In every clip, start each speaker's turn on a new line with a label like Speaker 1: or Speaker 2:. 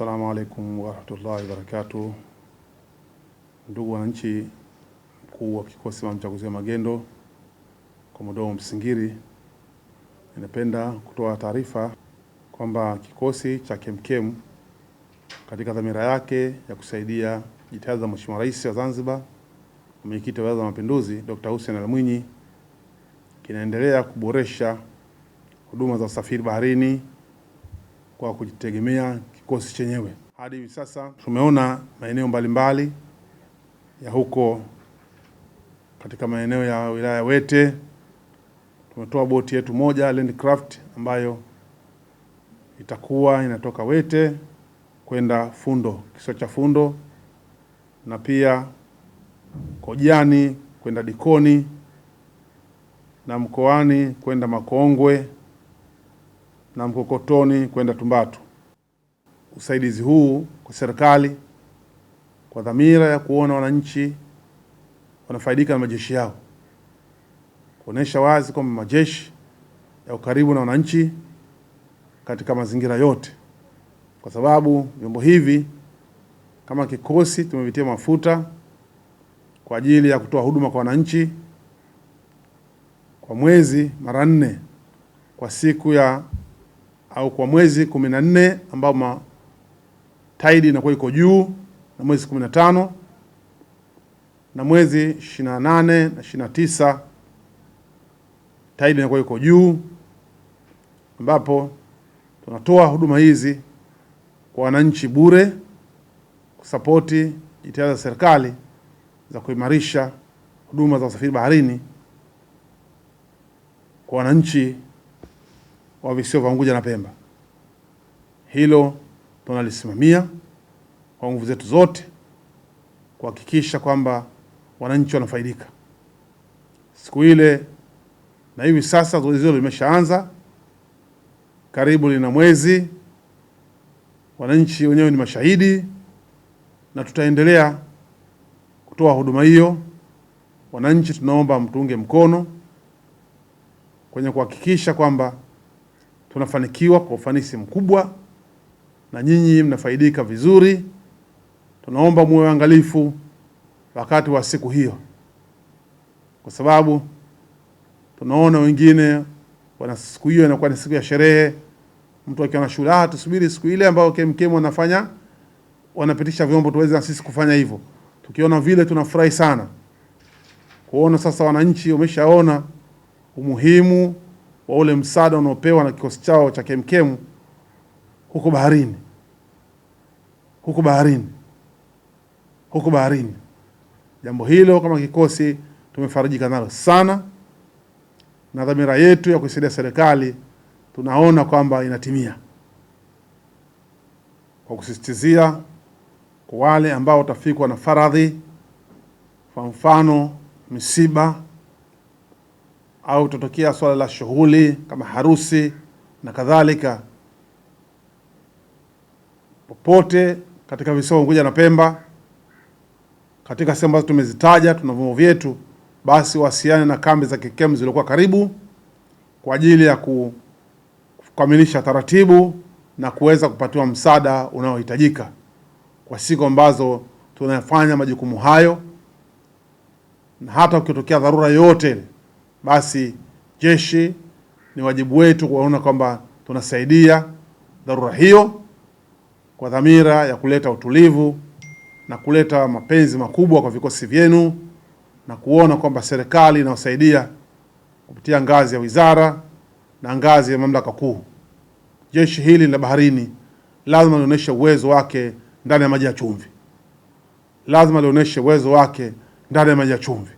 Speaker 1: Assalamu alaikum warahmatullahi wabarakatuh. Ndugu wananchi, mkuu wa kikosi maalum cha kuzuia magendo Komodo Msingiri, ninapenda kutoa taarifa kwamba kikosi cha KEMKEM katika dhamira yake ya kusaidia jitihada za Mheshimiwa Rais wa Zanzibar, Mwenyekiti wa Baraza la Mapinduzi Dr. Hussein Ali Mwinyi, kinaendelea kuboresha huduma za usafiri baharini kwa kujitegemea kikosi chenyewe. Hadi hivi sasa tumeona maeneo mbalimbali ya huko katika maeneo ya wilaya Wete. Tumetoa boti yetu moja Landcraft ambayo itakuwa inatoka Wete kwenda Fundo, kisiwa cha Fundo, na pia Kojani kwenda Dikoni, na Mkoani kwenda Makongwe, na Mkokotoni kwenda Tumbatu. Usaidizi huu kwa serikali kwa dhamira ya kuona wananchi wanafaidika na majeshi yao, kuonesha wazi kwamba majeshi ya karibu na wananchi katika mazingira yote, kwa sababu vyombo hivi kama kikosi tumevitia mafuta kwa ajili ya kutoa huduma kwa wananchi kwa mwezi mara 4 kwa siku ya au kwa mwezi 14 ambao tide inakuwa iko juu, na mwezi 15 na mwezi 28 na 29 tide inakuwa iko juu, ambapo tunatoa huduma hizi kwa wananchi bure kusapoti jitihada za serikali za kuimarisha huduma za usafiri baharini kwa wananchi wa visiwa vya Unguja na Pemba. Hilo tunalisimamia kwa nguvu zetu zote kuhakikisha kwamba wananchi wanafaidika. Siku ile na hivi sasa zoezi hilo limeshaanza, karibu lina mwezi. Wananchi wenyewe ni mashahidi, na tutaendelea kutoa huduma hiyo. Wananchi, tunaomba mtuunge mkono kwenye kuhakikisha kwamba tunafanikiwa kwa ufanisi mkubwa na nyinyi mnafaidika vizuri. Tunaomba muwe waangalifu wakati wa siku hiyo, kwa sababu tunaona wengine wana siku hiyo inakuwa ni siku ya sherehe. Mtu akiwa na shule, tusubiri siku ile ambayo KEMKEM wanafanya, wanapitisha vyombo tuweze na sisi kufanya hivyo. Tukiona vile tunafurahi sana kuona sasa wananchi wameshaona umuhimu wa ule msaada unaopewa na kikosi chao cha KEMKEM huko baharini, huko baharini. Jambo hilo kama kikosi tumefarijika nalo sana, na dhamira yetu ya kusaidia serikali tunaona kwamba inatimia, kwa kusisitizia kwa wale ambao watafikwa na faradhi, kwa mfano misiba au tutokea swala la shughuli kama harusi na kadhalika, popote katika visiwa Unguja na Pemba, katika sehemu ambazo tumezitaja, tuna vyombo vyetu, basi wasiane na kambi za KEMKEM zilizokuwa karibu kwa ajili ya kukamilisha taratibu na kuweza kupatiwa msaada unaohitajika kwa siku ambazo tunafanya majukumu hayo. Na hata ukitokea dharura yote, basi jeshi ni wajibu wetu kuona kwamba tunasaidia dharura hiyo kwa dhamira ya kuleta utulivu na kuleta mapenzi makubwa kwa vikosi vyenu, na kuona kwamba serikali inawasaidia kupitia ngazi ya wizara na ngazi ya mamlaka kuu. Jeshi hili la baharini lazima lionyeshe uwezo wake ndani ya maji ya chumvi, lazima lionyeshe uwezo wake ndani ya maji ya chumvi,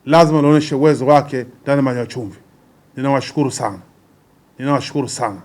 Speaker 1: lazima lionyeshe uwezo wake ndani ya maji ya chumvi. Ninawashukuru sana, ninawashukuru sana.